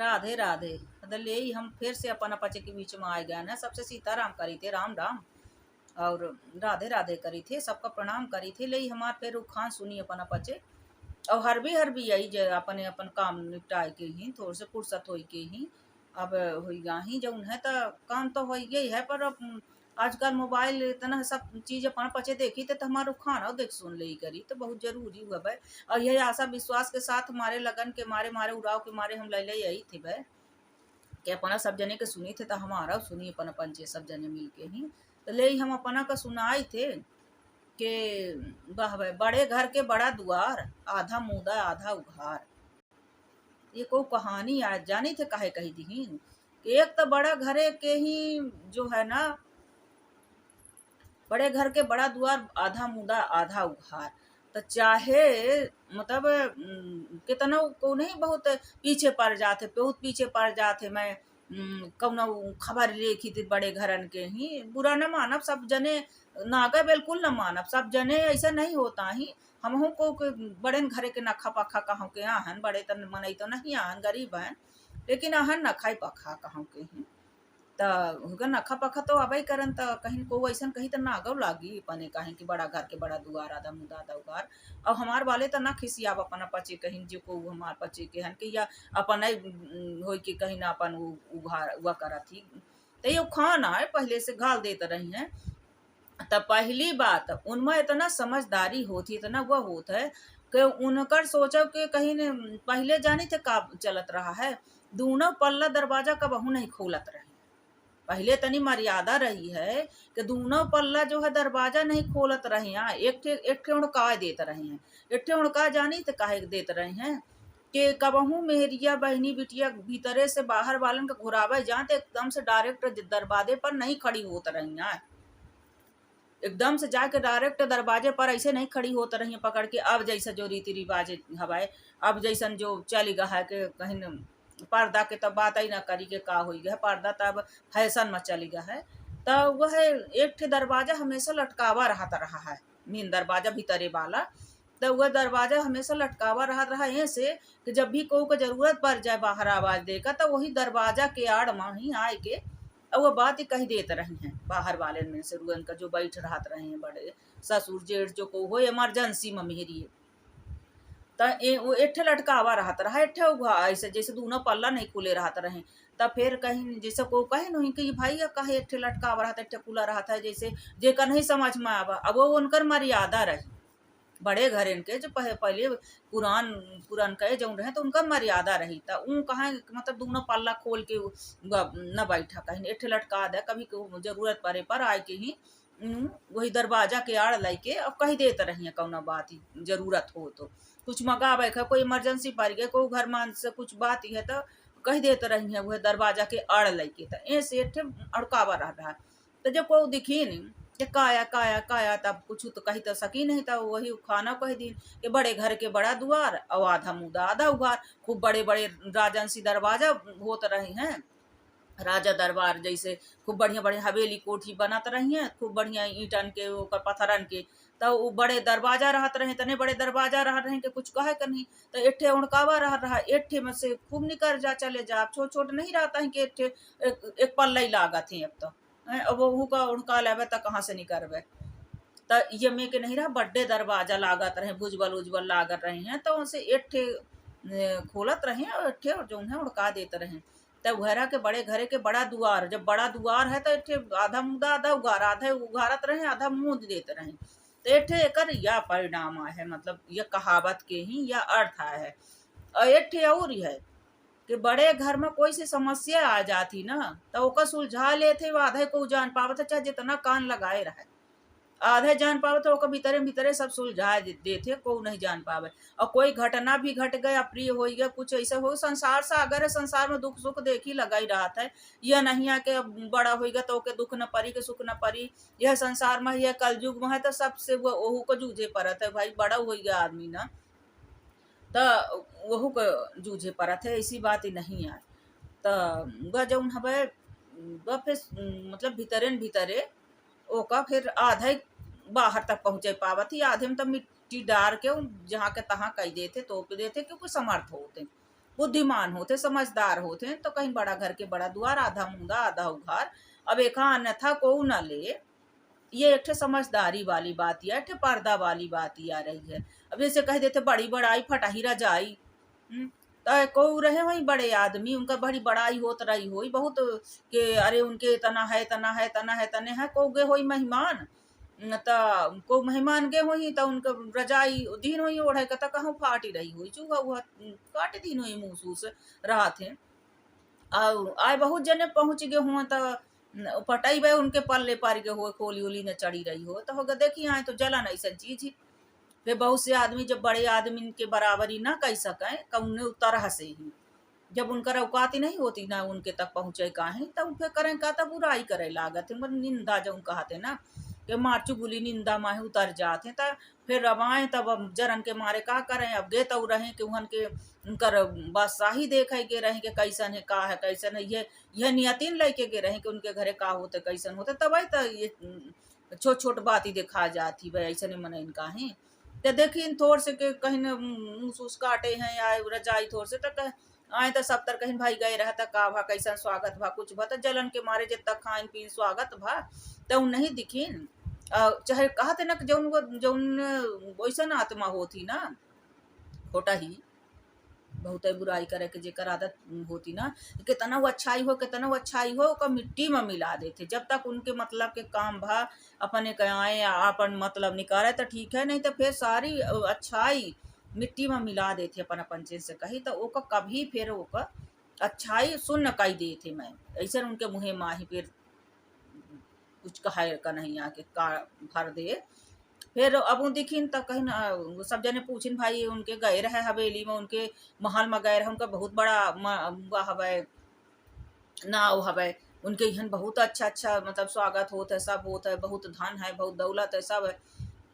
राधे राधे। मतलब ले हम फिर से अपन अपचे के बीच में आ गए ना। सबसे सीताराम करी थे, राम राम और राधे राधे करी थे, सबका प्रणाम करी थे। ले हमार फिर खान सुनी अपन अपचे और हर भी यही जे अपने अपन काम निपटाए के ही थोड़ से फुर्सत होई के ही अब होइगा ही जौन है तो काम तो हो गई है। पर अब आजकल मोबाइल इतना सब चीज अपन पचे देखी तो हमारो खाना देख सुन ले करी तो बहुत जरूरी हुआ भाई। और यही आशा विश्वास के साथ हमारे लगन के मारे मारे उड़ाव के मारे हम ले यही थे भाई कि अपना सब जने के सुनी थे तो हमारा सुनी अपन अपन चे सब जने मिल के ही तो ले हम अपना का सुनाई थे कि वाह भाई बड़े घर के बड़ा द्वार, आधा मुदा आधा उघार। ये को कहानी आज जानी थे काहे कही थी कि एक तो बड़ा घरे के ही जो है ना, बड़े घर के बड़ा द्वार आधा मुदा आधा उघार। तो चाहे मतलब कितना को नहीं बहुत पीछे पड़ जाते, बहुत पीछे पड़ जाते। मैं कौनो खबर लेखी थी बड़े घरन के ही बुरा न मानब, सब जने नागा बिल्कुल न मानब, सब जने ऐसा नहीं होता ही। हम को बड़े घरे के नखा पखा कहूँ के आहन, बड़े तन मनई तो नहीं आहन, गरीब हैं लेकिन आहन नखाई पखा कहूँ के ही त नखा पखा तो अबे करन त कहीं को ऐसा कहीं तो नागव लागी पने कहीं कि बड़ा घर के बड़ा दुआर आधा मुदा आधा उगार। और हमार वाले तो ना खिसियाब अपन पचे कहीं जो को हमार पचे के हन कि या अपन हो कि कहीं ना अपन उघार हुआ करा थी तो ये खाना है पहले से घाल देते रही हैं। तब पहली बात उनमें इतना समझदारी होती, इतना वह होता है कि उनकर सोचो कि कहीं ने पहले जानी थे का चलत रहा है, दोनों पल्ला दरवाजा कबहू नहीं खोलत रहे। पहले तनी मर्यादा रही है कि दोनों पल्ला जो है दरवाजा नहीं खोलत रहे हैं, एक ठे उड़का देते रहे हैं। एक ठे उड़का जानी तो काहे देते रहे हैं कि कबहू मेहरिया बहनी बिटिया भीतरे से बाहर वालन का घुरावे जाते एकदम से डायरेक्ट दरवाजे पर नहीं खड़ी होत रही हैं, एकदम से जाके डायरेक्ट दरवाजे पर ऐसे नहीं खड़ी होत रही हैं पकड़ के। अब जैसा जो रीति रिवाज हवाए, अब जैसन जो चली गा है कि कहीं पर्दा के तब बात ही ना करी के का हो गया, पर्दा तब फैशन में चली गया है। तो वह एक ठे दरवाजा हमेशा लटकावा रहा है, मेन दरवाजा भीतरे वाला। तो वह दरवाजा हमेशा लटकावा रहा ऐसे कि जब भी को जरूरत पड़ जाए बाहर आवाज देकर तो वही दरवाजा के आड़ में ही आए के और वह बात ही कही देते रही हैं बाहर वाले में से रुअन का जो बैठ रहत रहे हैं बड़े ससुर जेठ जो को हो इमरजेंसी में मेहरी तो वो एठे लटकावा रहत रहा, एठे ऐसे जैसे दोनों पल्ला नहीं खुले रहत रहे। तब फिर कहीं जैसे को कहे नहीं कि भाई कहे एठे लटकावा रहता एठे खुला रहता है, जैसे जेकर नहीं समझ में आवा। अब वो उनकर मर्यादा रही बड़े घर इनके जो पहले पुरान कहे जो रहे तो उनका मर्यादा रही था। ऊ कहाँ मतलब दोनों पल्ला खोल के न बैठा कहीं एठे लटका दे, कभी को जरूरत पड़े पर आए के ही वही दरवाजा के आड़ लाई के अब कही देते रही है कौना बात ही जरूरत हो तो कुछ मंगावे है, कोई इमरजेंसी पड़ गया, कोई घर मान से कुछ बात ही है तो कह देते रही है वह दरवाजा के आड़ लाई के। तो ऐसे एठे अड़कावा रहा तो जब को दिखी नहीं कि काया काया काया तब कुछ तो कही तो सकी नहीं था। वही खाना कह दी कि बड़े घर के बड़ा द्वार और आधा मुदा आधा उघार। खूब बड़े बड़े राजंसी दरवाजा होते रहे हैं, राजा दरबार जैसे खूब बढ़िया बढ़िया हवेली कोठी बनत रही हैं, खूब बढ़िया ईंटन के ओकर पत्थरन के। तो वो बड़े दरवाजा रहत रहे, तने बड़े दरवाजा रह रहे कि कुछ कहे कर नहीं। तो एठे उड़कावा रहा एठे में से खूब निकल जा चले जा, छोट छोट नहीं रहता है कि एठे एक पल्ला ही लागत है। अब तो अब वहू का उड़का लेवे तो कहाँ से निकलवे। तो ये में के नहीं रहा बड्डे दरवाजा लागत रहे, भुजबल उज्जवल लागत रहे हैं तो उनसे एठे खोलत रहे और एठे जो है उड़का देते रहे। तब घरा के बड़े घरे के बड़ा दुआर, जब बड़ा दुआर है तो एठे आधा मुदा आधा उगार, आधा उगारत रहे आधा मूंद देते रहे। तो एठे एकर यह परिणाम है, मतलब यह कहावत के ही यह अर्थ है। और एठे और है कि बड़े घर में कोई सी समस्या आ जाती ना तो ओका सुलझा लेते, वो आधे को जान पावत चाहे जितना कान लगाए रहे आधे जान पावे तो ओकर भीतरे भीतरे सब सुलझा देते, को नहीं जान पावे। और कोई घटना भी घट गए अप्रिय हो गया कुछ ऐसा हो संसार से अगर संसार में दुख सुख देखी लगा ही रहा था। यह नहीं है कि बड़ा होगा तो ओके दुख न परी के सुख न परी। यह संसार में यह कलयुग में है तो सबसे वो ओहू को जूझे पड़त है भाई, बड़ा हो गया आदमी ना तो वहू को जूझे पड़त है, ऐसी बात ही नहीं है। तो वह जौन हवे वह फिर मतलब भीतरे न भीतरे ओका फिर आधा ही बाहर तक पहुँचे पावत ही, आधे में तो मिट्टी डार के जहाँ के तहाँ कही देते तोप देते क्योंकि समर्थ होते बुद्धिमान होते, समझदार होते, तो कहीं बड़ा घर के बड़ा द्वार, आधा मुंदा आधा उघार। अब एक अन्यथा को न ले, ये एक ठे समझदारी वाली बात या एक ठे पर्दा वाली बात ही आ रही है। अब जैसे कह देते बड़ी बड़ाई फटाही रजाई, तो को रहे वही बड़े आदमी, उनका बड़ी बड़ाई होत रही होई बहुत, के अरे उनके तना है तना है तना है तने है, को गे होई मेहमान, न त को मेहमान गे होई त उनका रजाई दिन होई ओढ़े का त कहूँ फाटी रही हुई, चूहा हुआ काटे दिन होई महसूस रहा थे। और आए बहुत जने पहुंच गए हुआ त पटाई बे उनके पल्ले पार के हो, खोली ओली न चढ़ी रही हो, तो होगा देखी आए तो जलन ऐसा चीज ही। फिर बहुत से आदमी जब बड़े आदमी के बराबरी ना कह सकें कौने तरह से ही, जब उनका औकात ही नहीं होती ना उनके तक पहुँचे काहे, तब फिर करें का तब बुराई करे लागत है, मतलब निंदा जो कहते ना कि मारचू गुली निंदा माहे उतर जाते, तब फिर रवाएं तब अब जरन के मारे का करें। अब गे तो रहे कि उहन के उनकर बादशाही देखे के रहे कि कैसन है का है कैसन है, यह नियतिन लेके के रहे कि उनके घरे का होते कैसन होते, तब तो ये छोट छोट बात ही देखा जाती भाई ऐसे नहीं मन इनका है। तो देखी थोड़ से के कहीं मुँह काटे हैं या रजाई थोड़ से तक आए तो सब तर कहीं भाई गए रहता का भा कैसन स्वागत भा कुछ भा, तो जलन के मारे जब तक खाइन पीन स्वागत भा तो नहीं दिखीन। चाहे कहते ना जौन जौन वैसन आत्मा होती ना खोटा ही बहुत बुराई करे के जेकर आदत होती ना, कितना वो अच्छाई हो कितना वो अच्छाई हो का मिट्टी में मिला देते, जब तक उनके मतलब के काम भा अपने कयाए अपन मतलब निकाले तो ठीक है, नहीं तो फिर सारी अच्छाई मिट्टी में मिला देते अपन अपन चीज से कही, तो ओका कभी फिर ओका अच्छाई सुन कही देते। मैं ऐसा उनके मुँहे माही फिर कुछ कहे का नहीं आके का भर दे। फिर अब दिखिन त कहीं सब जने पूछिन भाई उनके गए रहे हवेली में, उनके महल में गए रहे, उनका बहुत बड़ा हवे नाव हवे, उनके यहाँ बहुत अच्छा अच्छा मतलब स्वागत होता है, सब होता है, बहुत धन है बहुत दौलत है सब है।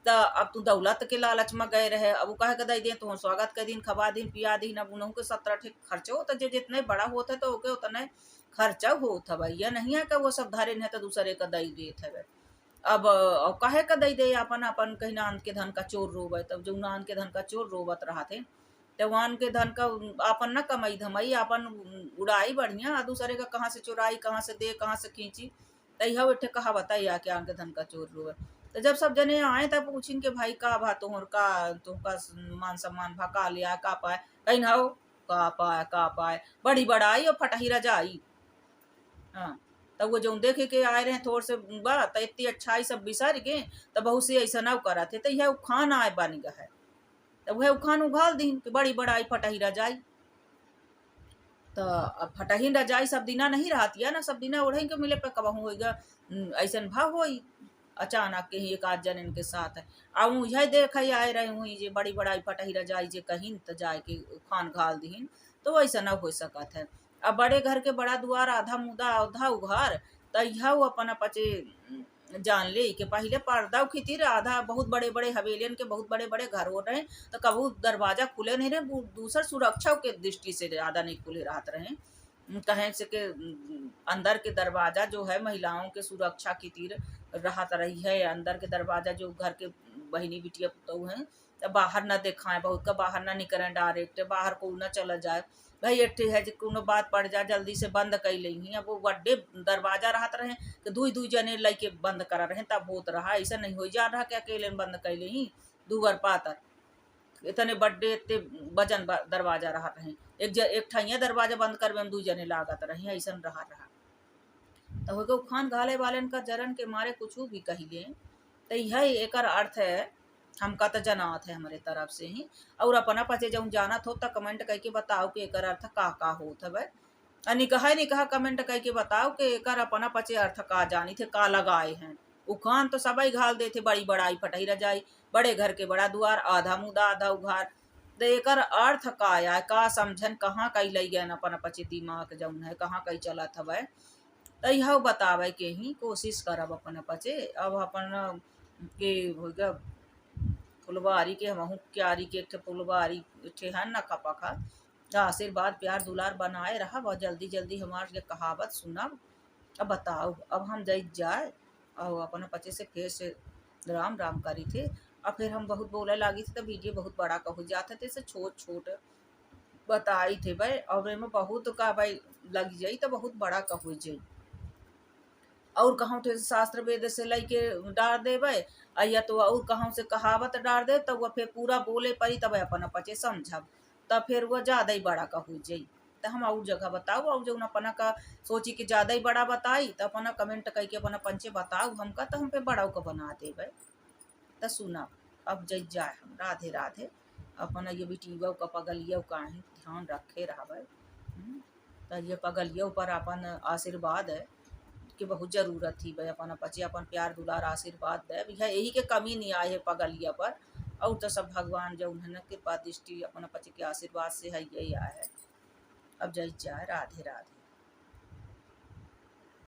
तो अब तू दौलत के लालच में गए रहे, अब वो कहे के दे दें तो स्वागत के दिन खवा दिन पिया दिन, अब उन्हों के 17 ठीक खर्चा होता है, जो जितने बड़ा होता है तो ओके उतने खर्चा होता है। भैया नहीं है कि वो सब धारे नहीं तो दूसरे का दई देते है। अब काहे का दई दे अपन अपन कहीं नान के धन का चोर रोवे, तब जो नान के धन का चोर रोवत रहा थे, तो वान के धन का अपन न कमाई धमाई अपन उड़ाई बढ़िया, दूसरे का कहाँ से चुराई कहाँ से दे कहाँ से खींची, तैया बैठे कहा बताइए कि आन के धन का चोर रोवे। तो जब सब जने आए तब पूछिन के भाई का भा तुहर का तुमका मान सम्मान भा का लिया का पाए, कहीं ना हो का पाए बड़ी बड़ाई और फटही रजाई। हाँ तब वो जो देखे के आए रहे थोड़ से बात इतनी अच्छाई सब बिसर गए, तब बहुत से ऐसा न करा थे, तो यह खान आए बन गया है, तब वह खान उघाल दिन कि बड़ी बड़ाई फटही रजाई। तो अब फटही रजाई सब दिना नहीं रहती है ना, सब दिना ओढ़े के मिले पे कब होगा ऐसा भाव हो अचानक के ही एक आध जन इनके साथ है। अब यह देख आए रहे हुई जे बड़ी बड़ाई फटही रजाई जे कहीं तो जाए के खान घाल दीन, तो वैसा न हो सकत है। अब बड़े घर के बड़ा द्वार आधा मुदा आधा उघार, तो यह अपन पचे जान ले के पहले पर्दा खितिर आधा बहुत बड़े बड़े हवेलियन के बहुत बड़े बड़े घर हो रहे, तो कबू दरवाजा खुले नहीं रहे, दूसर सुरक्षा के दृष्टि से ज्यादा नहीं खुले रहते रहे, कहें से के अंदर के दरवाजा जो है महिलाओं के सुरक्षा की तीर रहत रही है, अंदर के दरवाजा जो घर के बहनी बिटिया पुतहु हैं तो बाहर न दिखाएं, बहुत का बाहर न निकलें, डायरेक्ट बाहर को न चला जाए भाई एट्ठे है जो कोनो बात पड़ जाए जल्दी से बंद कर ली। अब वो बड्डे दरवाजा रहत रहे कि दुई जने लेके बंद करा रहे, तब होत रहा ऐसा नहीं हो जा रहा कि अकेले बंद कर ली दूगर पातर, इतने बड्डे इतने वजन दरवाजा रहा रहे, एक ठैया दरवाजा बंद कर में 2 जने लागत रहे, ऐसा रहा। तो हो खान घाले वाले का जरन के मारे कुछ भी कहिले, तो यह एक अर्थ है हमका तो जनात है हमारे तरफ से ही, और अपना पचे जब जानत हो तो कमेंट करके बताओ कि एक अर्थ का होत है। निकहा कमेंट करके बताओ कि एक अपना पचे अर्थ का जानी थे का लगाए हैं। उखान तो सबई घाल देते बड़ी बड़ाई फटही रजाई, बड़े घर के बड़ा द्वार आधा मुदा आधा उघार, तो एक अर्थ का आया का समझन कहाँ कई लई गए अपन पचे दिमाग जौन है कहाँ कई चलत हवे, तो यह बतावे के ही कोशिश करब अपन पचे। अब अपन के हो गया फुलवारी के हमहू क्यारी के एक फुलवारी है न खपा खा, आशीर्वाद प्यार दुलार बनाए रहा, बहुत जल्दी जल्दी हमार के कहावत सुनब। अब बताओ अब हम जाए और अपन पचे से फिर से राम राम करी थे, और फिर हम बहुत बोले लगी थी तो वीडियो बहुत बड़ा कहू जाते थे, छोट छोट बताई थे भाई, और में बहुत का भाई लग जाई तो बहुत बड़ा का हो जाई। और कहूँ थे शास्त्र वेद से लेके डार देवे, या तो और कहूँ से कहावत डार दे, तब वह फिर पूरा बोले परी, तब अपन पचे समझब, तब फिर वह ज्यादा ही बड़ा का हो जाई। तो हम और जगह बताओ, और जो अपना का सोची कि ज्यादा ही बड़ा बताई, तो अपना कमेंट करके अपना पंचे बताओ हमका, तो हम पे बड़ा का बना देवे। तो सुना, अब जय जाए हम, राधे राधे। अपना ये बिटिया का पगलिया काहे ध्यान रखे रहवे। तो ये पगलिया पर अपन आशीर्वाद है कि बहुत जरूरत थी भाई, अपन बच्चे अपन प्यार दुलार आशीर्वाद दे भैया, यही के कमी नहीं आए है पगलिया पर। और तो सब भगवान जो उन्होंने कृपा दृष्टि अपन बच्चे के आशीर्वाद से है यही आया है। अब जय जय, राधे राधे।